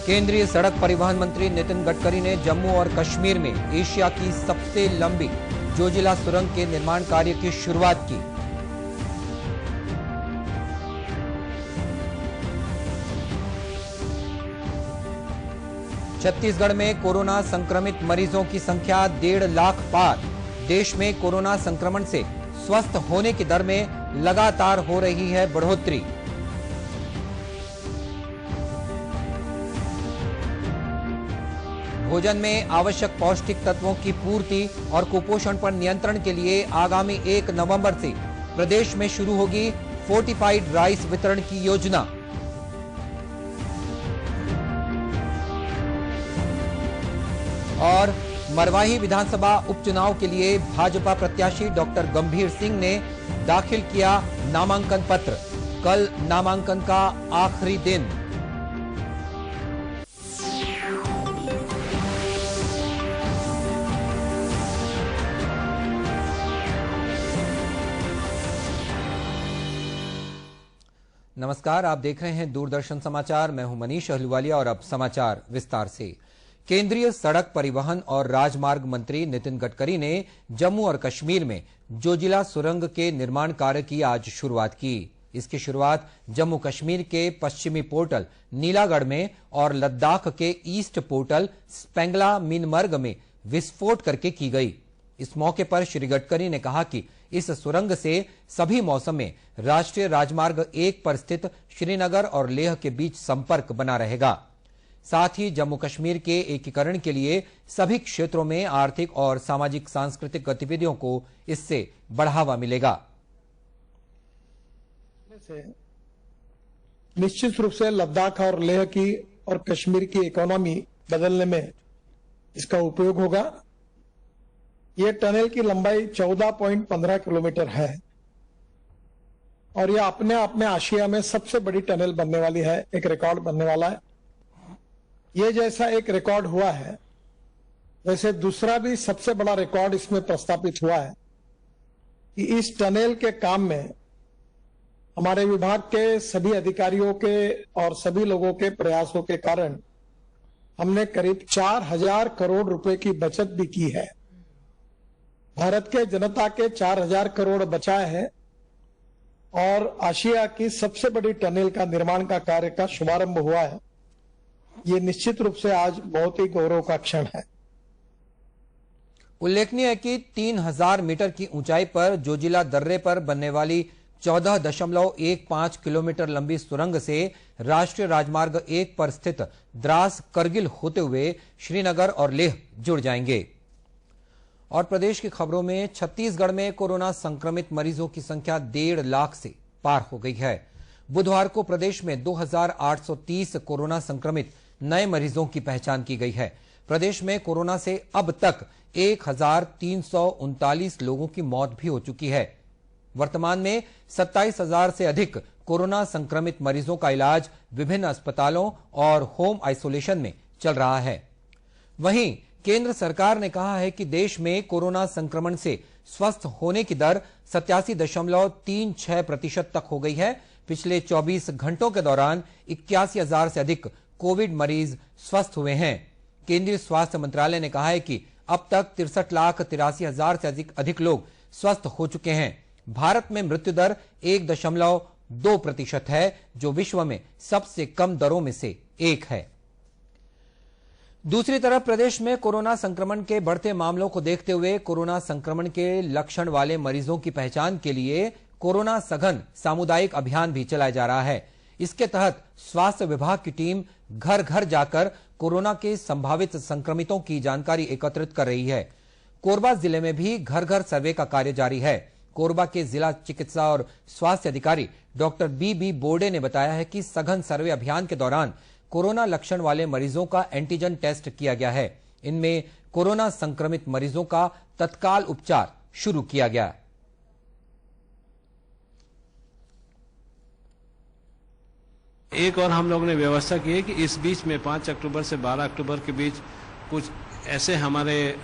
केंद्रीय सड़क परिवहन मंत्री नितिन गडकरी ने जम्मू और कश्मीर में एशिया की सबसे लंबी जोजिला सुरंग के निर्माण कार्य की शुरुआत की। छत्तीसगढ़ में कोरोना संक्रमित मरीजों की संख्या 1.5 लाख पार। देश में कोरोना संक्रमण से स्वस्थ होने की दर में लगातार हो रही है बढ़ोतरी। भोजन में आवश्यक पौष्टिक तत्वों की पूर्ति और कुपोषण पर नियंत्रण के लिए आगामी 1 नवंबर से प्रदेश में शुरू होगी फोर्टिफाइड राइस वितरण की योजना। और मरवाही विधानसभा उपचुनाव के लिए भाजपा प्रत्याशी डॉक्टर गंभीर सिंह ने दाखिल किया नामांकन पत्र। कल नामांकन का आखिरी दिन। नमस्कार, आप देख रहे हैं दूरदर्शन समाचार। मैं हूं मनीष अहलूवालिया और अब समाचार विस्तार से। केंद्रीय सड़क परिवहन और राजमार्ग मंत्री नितिन गडकरी ने जम्मू और कश्मीर में जोजिला सुरंग के निर्माण कार्य की आज शुरुआत की। इसकी शुरुआत जम्मू कश्मीर के पश्चिमी पोर्टल नीलागढ़ में और लद्दाख के ईस्ट पोर्टल स्पेंगला मिनमर्ग में विस्फोट करके की गई। इस मौके पर श्री गडकरी ने कहा कि इस सुरंग से सभी मौसम में राष्ट्रीय राजमार्ग 1 पर स्थित श्रीनगर और लेह के बीच संपर्क बना रहेगा। साथ ही जम्मू कश्मीर के एकीकरण के लिए सभी क्षेत्रों में आर्थिक और सामाजिक सांस्कृतिक गतिविधियों को इससे बढ़ावा मिलेगा। निश्चित रूप से लद्दाख और लेह की और कश्मीर की इकोनॉमी बदलने में इसका उपयोग होगा। ये टनल की लंबाई 14.15 किलोमीटर है और यह अपने आप में एशिया में सबसे बड़ी टनल बनने वाली है, एक रिकॉर्ड बनने वाला है। ये जैसा एक रिकॉर्ड हुआ है, वैसे दूसरा भी सबसे बड़ा रिकॉर्ड इसमें प्रस्तापित हुआ है कि इस टनल के काम में हमारे विभाग के सभी अधिकारियों के और सभी लोगों के प्रयासों के कारण हमने करीब 4,000 करोड़ रुपए की बचत भी की है। भारत के जनता के 4,000 करोड़ बचाए हैं और एशिया की सबसे बड़ी टनल का निर्माण का कार्य का शुभारंभ हुआ है। ये निश्चित रूप से आज बहुत ही गौरव का क्षण है। उल्लेखनीय है कि 3,000 मीटर की ऊंचाई पर जोजिला दर्रे पर बनने वाली 14.15 किलोमीटर लंबी सुरंग से राष्ट्रीय राजमार्ग 1 पर स्थित द्रास करगिल होते हुए श्रीनगर और लेह जुड़ जाएंगे। और प्रदेश की खबरों में छत्तीसगढ़ में कोरोना संक्रमित मरीजों की संख्या 1.5 लाख से पार हो गई है। बुधवार को प्रदेश में 2,830 कोरोना संक्रमित नए मरीजों की पहचान की गई है। प्रदेश में कोरोना से अब तक 1,339 लोगों की मौत भी हो चुकी है। वर्तमान में 27,000 से अधिक कोरोना संक्रमित मरीजों का इलाज विभिन्न अस्पतालों और होम आइसोलेशन में चल रहा है। वहीं केंद्र सरकार ने कहा है कि देश में कोरोना संक्रमण से स्वस्थ होने की दर 87.36% तक हो गई है। पिछले 24 घंटों के दौरान 81,000 से अधिक कोविड मरीज स्वस्थ हुए हैं। केंद्रीय स्वास्थ्य मंत्रालय ने कहा है कि अब तक 63,83,000 से अधिक लोग स्वस्थ हो चुके हैं। भारत में मृत्यु दर 1.2% है, जो विश्व में सबसे कम दरों में से एक है। दूसरी तरफ प्रदेश में कोरोना संक्रमण के बढ़ते मामलों को देखते हुए कोरोना संक्रमण के लक्षण वाले मरीजों की पहचान के लिए कोरोना सघन सामुदायिक अभियान भी चलाया जा रहा है। इसके तहत स्वास्थ्य विभाग की टीम घर घर जाकर कोरोना के संभावित संक्रमितों की जानकारी एकत्रित कर रही है। कोरबा जिले में भी घर घर सर्वे का कार्य जारी है। कोरबा के जिला चिकित्सा और स्वास्थ्य अधिकारी डॉक्टर बी बोर्डे ने बताया है कि सघन सर्वे अभियान के दौरान कोरोना लक्षण वाले मरीजों का एंटीजन टेस्ट किया गया है। इनमें कोरोना संक्रमित मरीजों का तत्काल उपचार शुरू किया गया। एक और हम लोगों ने व्यवस्था की है कि इस बीच में 5 अक्टूबर से 12 अक्टूबर के बीच कुछ ऐसे हमारे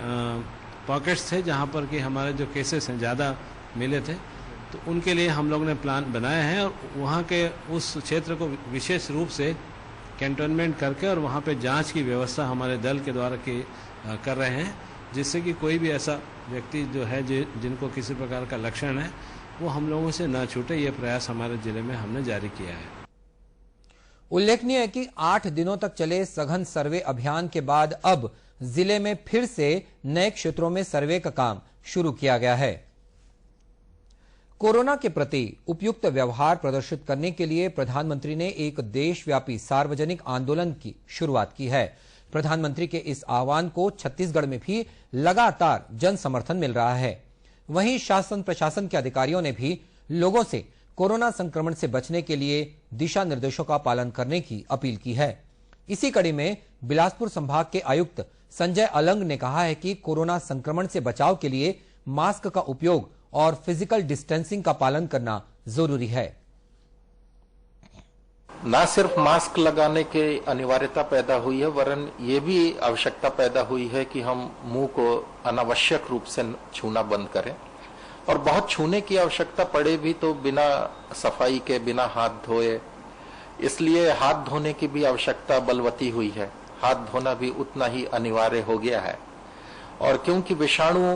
पॉकेट्स थे जहां पर कि हमारे जो केसेस हैं ज़्यादा मिले थे, तो उनके लिए हम लोगों ने प्लान बनाया है और वहां के उस क्षेत्र को विशेष रूप से कैंटोनमेंट करके और वहाँ पे जांच की व्यवस्था हमारे दल के द्वारा कर रहे हैं, जिससे कि कोई भी ऐसा व्यक्ति जो है जिनको किसी प्रकार का लक्षण है वो हम लोगों से न छूटे। ये प्रयास हमारे जिले में हमने जारी किया है। उल्लेखनीय है कि 8 दिनों तक चले सघन सर्वे अभियान के बाद अब जिले में फिर से नए क्षेत्रों में सर्वे का काम शुरू किया गया है। कोरोना के प्रति उपयुक्त व्यवहार प्रदर्शित करने के लिए प्रधानमंत्री ने एक देशव्यापी सार्वजनिक आंदोलन की शुरुआत की है। प्रधानमंत्री के इस आह्वान को छत्तीसगढ़ में भी लगातार जन समर्थन मिल रहा है। वहीं शासन प्रशासन के अधिकारियों ने भी लोगों से कोरोना संक्रमण से बचने के लिए दिशा निर्देशों का पालन करने की अपील की है। इसी कड़ी में बिलासपुर संभाग के आयुक्त संजय अलंग ने कहा है कि कोरोना संक्रमण से बचाव के लिए मास्क का उपयोग और फिजिकल डिस्टेंसिंग का पालन करना जरूरी है। न सिर्फ मास्क लगाने की अनिवार्यता पैदा हुई है, वरन ये भी आवश्यकता पैदा हुई है कि हम मुंह को अनावश्यक रूप से छूना बंद करें, और बहुत छूने की आवश्यकता पड़े भी तो बिना सफाई के, बिना हाथ धोए। इसलिए हाथ धोने की भी आवश्यकता बलवती हुई है। हाथ धोना भी उतना ही अनिवार्य हो गया है। और क्योंकि विषाणु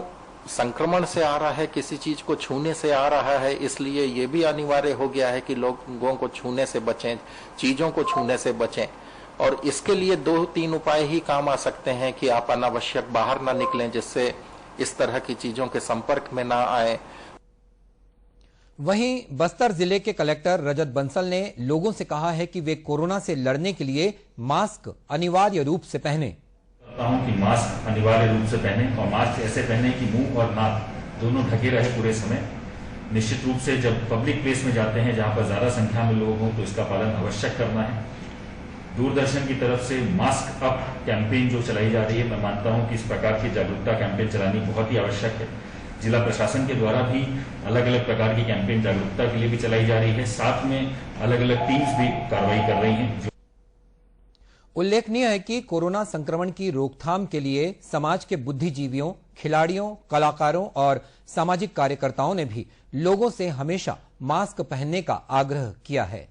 संक्रमण से आ रहा है, किसी चीज को छूने से आ रहा है, इसलिए यह भी अनिवार्य हो गया है कि लोगों को छूने से बचें, चीजों को छूने से बचें। और इसके लिए 2-3 उपाय ही काम आ सकते हैं कि आप अनावश्यक बाहर ना निकलें, जिससे इस तरह की चीजों के संपर्क में ना आए। वहीं बस्तर जिले के कलेक्टर रजत बंसल ने लोगों से कहा है कि वे कोरोना से लड़ने के लिए मास्क अनिवार्य रूप से पहने। कि मास्क अनिवार्य रूप से पहने, और मास्क ऐसे पहने कि मुंह और नाक दोनों ढके रहे पूरे समय। निश्चित रूप से जब पब्लिक प्लेस में जाते हैं जहां पर ज्यादा संख्या में लोग हों तो इसका पालन आवश्यक करना है। दूरदर्शन की तरफ से मास्क अप कैंपेन जो चलाई जा रही है, मैं मानता हूं कि इस प्रकार की जागरूकता कैंपेन चलानी बहुत ही आवश्यक है। जिला प्रशासन के द्वारा भी अलग अलग प्रकार की कैंपेन जागरूकता के लिए भी चलाई जा रही है। साथ में अलग अलग टीम्स भी कार्रवाई कर रही हैं। उल्लेखनीय है कि कोरोना संक्रमण की रोकथाम के लिए समाज के बुद्धिजीवियों, खिलाड़ियों, कलाकारों और सामाजिक कार्यकर्ताओं ने भी लोगों से हमेशा मास्क पहनने का आग्रह किया है।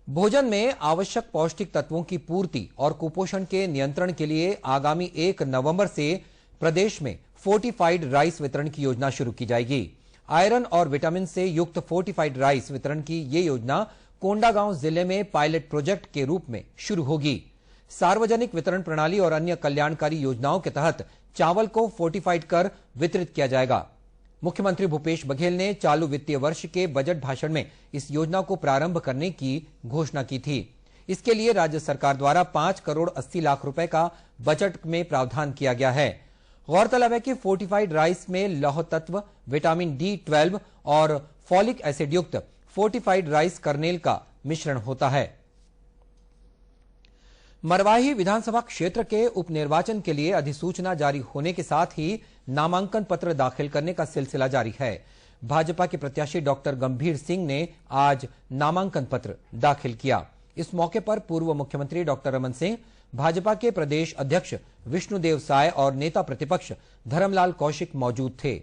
भोजन में आवश्यक पौष्टिक तत्वों की पूर्ति और कुपोषण के नियंत्रण के लिए आगामी 1 नवंबर से प्रदेश में फोर्टिफाइड राइस वितरण की योजना शुरू की जाएगी। आयरन और विटामिन से युक्त फोर्टिफाइड राइस वितरण की ये योजना कोंडागांव जिले में पायलट प्रोजेक्ट के रूप में शुरू होगी। सार्वजनिक वितरण प्रणाली और अन्य कल्याणकारी योजनाओं के तहत चावल को फोर्टिफाइड कर वितरित किया जाएगा। मुख्यमंत्री भूपेश बघेल ने चालू वित्तीय वर्ष के बजट भाषण में इस योजना को प्रारंभ करने की घोषणा की थी। इसके लिए राज्य सरकार द्वारा 5 करोड़ 80 लाख रुपए का बजट में प्रावधान किया गया है। गौरतलब है कि फोर्टिफाइड राइस में लौह तत्व, विटामिन D12 और फॉलिक एसिड युक्त फोर्टिफाइड राइस कर्नेल का मिश्रण होता है। मरवाही विधानसभा क्षेत्र के उपनिर्वाचन के लिए अधिसूचना जारी होने के साथ ही नामांकन पत्र दाखिल करने का सिलसिला जारी है। भाजपा के प्रत्याशी डॉक्टर गंभीर सिंह ने आज नामांकन पत्र दाखिल किया। इस मौके पर पूर्व मुख्यमंत्री डॉक्टर रमन सिंह, भाजपा के प्रदेश अध्यक्ष विष्णुदेव साय और नेता प्रतिपक्ष धर्मलाल कौशिक मौजूद थे।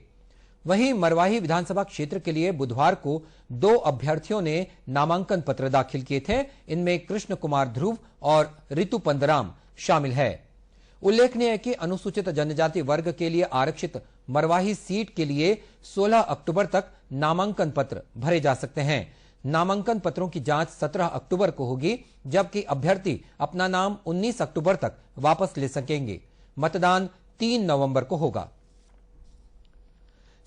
वहीं मरवाही विधानसभा क्षेत्र के लिए बुधवार को 2 अभ्यर्थियों ने नामांकन पत्र दाखिल किए थे। इनमें कृष्ण कुमार ध्रुव और ऋतु पंदराम शामिल है। उल्लेखनीय है कि अनुसूचित जनजाति वर्ग के लिए आरक्षित मरवाही सीट के लिए 16 अक्टूबर तक नामांकन पत्र भरे जा सकते हैं। नामांकन पत्रों की जांच 17 अक्टूबर को होगी, जबकि अभ्यर्थी अपना नाम 19 अक्टूबर तक वापस ले सकेंगे। मतदान 3 नवंबर को होगा।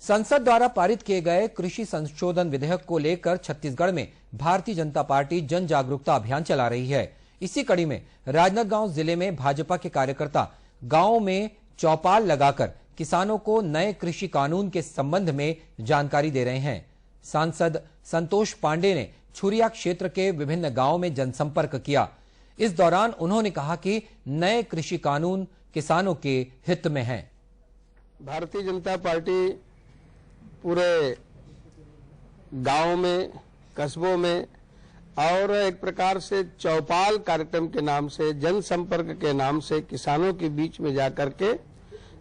संसद द्वारा पारित किए गए कृषि संशोधन विधेयक को लेकर छत्तीसगढ़ में भारतीय जनता पार्टी जन जागरूकता अभियान चला रही है। इसी कड़ी में राजनांदगांव जिले में भाजपा के कार्यकर्ता गांवों में चौपाल लगाकर किसानों को नए कृषि कानून के संबंध में जानकारी दे रहे हैं। सांसद संतोष पांडे ने छुरिया क्षेत्र के विभिन्न गांवों में जनसंपर्क किया। इस दौरान उन्होंने कहा कि नए कृषि कानून किसानों के हित में है। भारतीय जनता पार्टी पूरे गांव में, कस्बों में और एक प्रकार से चौपाल कार्यक्रम के नाम से, जनसंपर्क के नाम से किसानों के बीच में जाकर के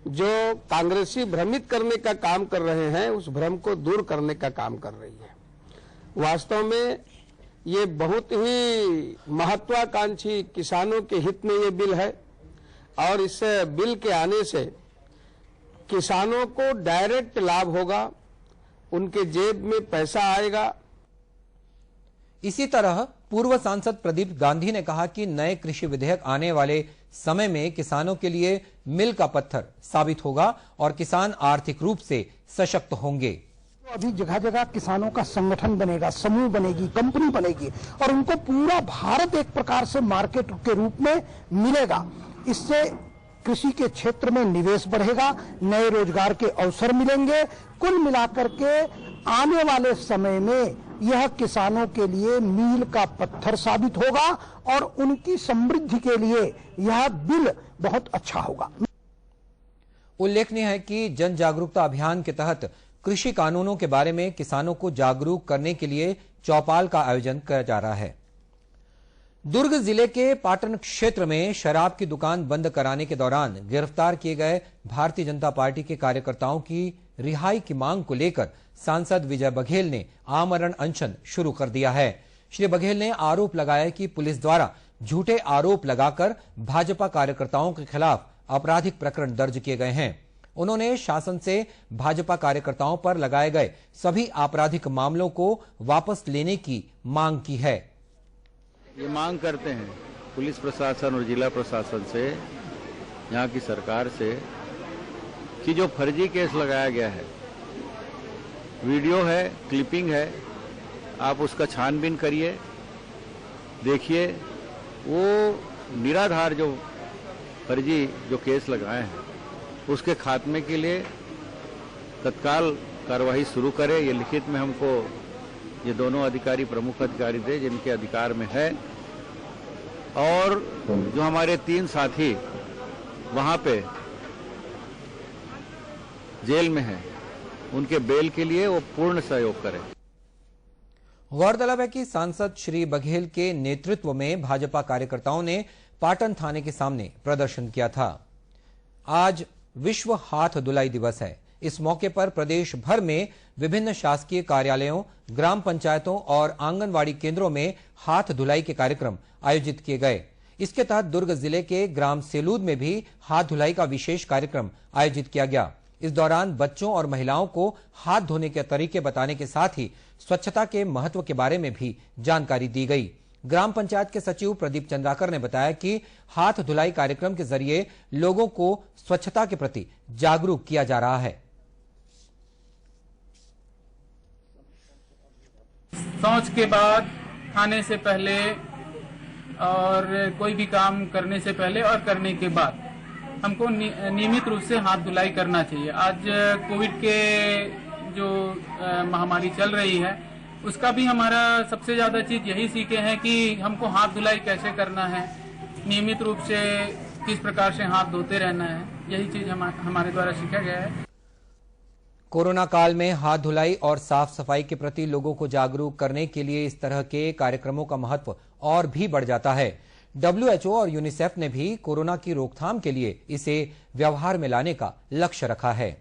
जो कांग्रेसी भ्रमित करने का काम कर रहे हैं, उस भ्रम को दूर करने का काम कर रही है। वास्तव में ये बहुत ही महत्वाकांक्षी किसानों के हित में ये बिल है और इस बिल के आने से किसानों को डायरेक्ट लाभ होगा, उनके जेब में पैसा आएगा। इसी तरह पूर्व सांसद प्रदीप गांधी ने कहा कि नए कृषि विधेयक आने वाले समय में किसानों के लिए मील का पत्थर साबित होगा और किसान आर्थिक रूप से सशक्त होंगे। अभी जगह जगह किसानों का संगठन बनेगा, समूह बनेगी, कंपनी बनेगी और उनको पूरा भारत एक प्रकार से मार्केट के रूप में मिलेगा। इससे कृषि के क्षेत्र में निवेश बढ़ेगा, नए रोजगार के अवसर मिलेंगे। कुल मिलाकर के आने वाले समय में यह किसानों के लिए मील का पत्थर साबित होगा और उनकी समृद्धि के लिए यह बिल बहुत अच्छा होगा। उल्लेखनीय है कि जन जागरूकता अभियान के तहत कृषि कानूनों के बारे में किसानों को जागरूक करने के लिए चौपाल का आयोजन किया जा रहा है। दुर्ग जिले के पाटन क्षेत्र में शराब की दुकान बंद कराने के दौरान गिरफ्तार किए गए भारतीय जनता पार्टी के कार्यकर्ताओं की रिहाई की मांग को लेकर सांसद विजय बघेल ने आमरण अनशन शुरू कर दिया है। श्री बघेल ने आरोप लगाया कि पुलिस द्वारा झूठे आरोप लगाकर भाजपा कार्यकर्ताओं के खिलाफ आपराधिक प्रकरण दर्ज किए गए हैं। उन्होंने शासन से भाजपा कार्यकर्ताओं पर लगाए गए सभी आपराधिक मामलों को वापस लेने की मांग की है। ये मांग करते हैं पुलिस प्रशासन और जिला प्रशासन से, यहाँ की सरकार से, कि जो फर्जी केस लगाया गया है, वीडियो है, क्लिपिंग है, आप उसका छानबीन करिए, देखिए वो निराधार जो फर्जी जो केस लगाए हैं उसके खात्मे के लिए तत्काल कार्रवाई शुरू करें। ये लिखित में हमको ये दोनों अधिकारी, प्रमुख अधिकारी थे जिनके अधिकार में है, और जो हमारे 3 साथी वहां पे जेल में हैं, उनके बेल के लिए वो पूर्ण सहयोग करें। गौरतलब है कि सांसद श्री बघेल के नेतृत्व में भाजपा कार्यकर्ताओं ने पाटन थाने के सामने प्रदर्शन किया था। आज विश्व हाथ धुलाई दिवस है। इस मौके पर प्रदेश भर में विभिन्न शासकीय कार्यालयों, ग्राम पंचायतों और आंगनवाड़ी केंद्रों में हाथ धुलाई के कार्यक्रम आयोजित किए गए। इसके तहत दुर्ग जिले के ग्राम सेलूद में भी हाथ धुलाई का विशेष कार्यक्रम आयोजित किया गया। इस दौरान बच्चों और महिलाओं को हाथ धोने के तरीके बताने के साथ ही स्वच्छता के महत्व के बारे में भी जानकारी दी गई। ग्राम पंचायत के सचिव प्रदीप चंद्राकर ने बताया कि हाथ धुलाई कार्यक्रम के जरिए लोगों को स्वच्छता के प्रति जागरूक किया जा रहा है। शौच के बाद, खाने से पहले और कोई भी काम करने से पहले और करने के बाद हमको नियमित रूप से हाथ धुलाई करना चाहिए। आज कोविड के जो महामारी चल रही है उसका भी हमारा सबसे ज्यादा चीज यही सीखे हैं कि हमको हाथ धुलाई कैसे करना है, नियमित रूप से किस प्रकार से हाथ धोते रहना है, यही चीज हमारे द्वारा सीखा गया है। कोरोना काल में हाथ धुलाई और साफ सफाई के प्रति लोगों को जागरूक करने के लिए इस तरह के कार्यक्रमों का महत्व और भी बढ़ जाता है। WHO और यूनिसेफ ने भी कोरोना की रोकथाम के लिए इसे व्यवहार में लाने का लक्ष्य रखा है।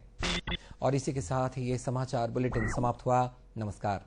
और इसी के साथ ये समाचार बुलेटिन समाप्त हुआ। नमस्कार।